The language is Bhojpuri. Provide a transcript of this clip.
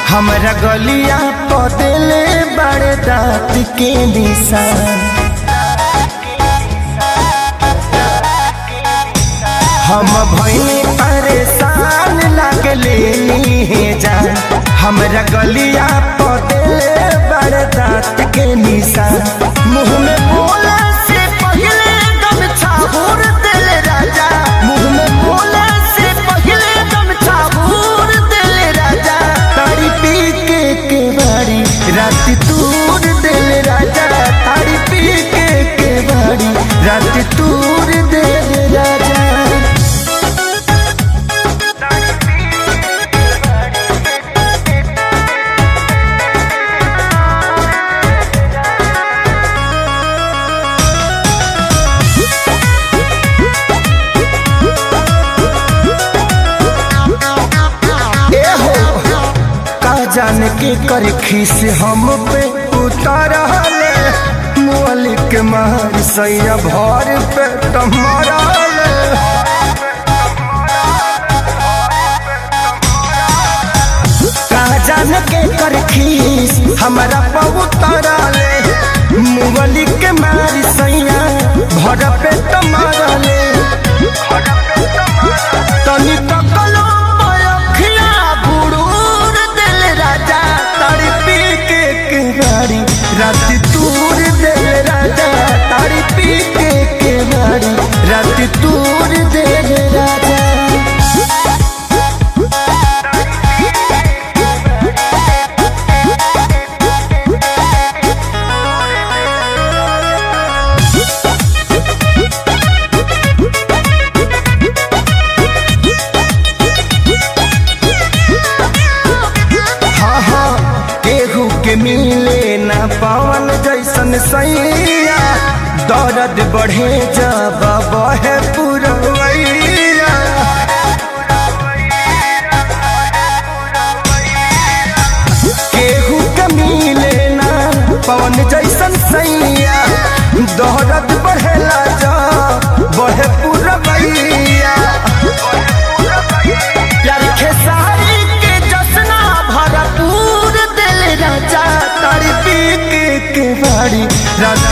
हमरा गलिया पदेले बड़े दाँत के निशान। हम भइनी परेशान लागले जान। हमरा गलिया पदेले बड़े दाँत के निशान। मुँह में बोले से पहले गमछा भूर देले राजा। मुँह में बोले से पहले गमछा भूर देले राजा। तारी पी के बारी रात तूर देले राजा। तारी पी के बारी रात तूर देले राजा। जाने के कर खीस हम पे उतारले। मोली के मार सैया भर पे टमारले। कहा जाने के कर खीस हमारा पे उतारले। मोली के मार सैया भर पे टमारले। तनी तकलो पयखिया बुड़ूर देले राजा। तारी पी के बारी रात तूर देले राजा। तारी पी के बारी रात तूर देले राजा। के मिले ना पावन जैसन सैया। दर्द बढ़े जब बहे पुरवैया। केहू के मिले ना पावन जैसन सैया। दर्द बढ़ेला जब बहे पुरवैया। प्यार खेसारी के जसना भरपूर राजा। तारी पी के बारी रात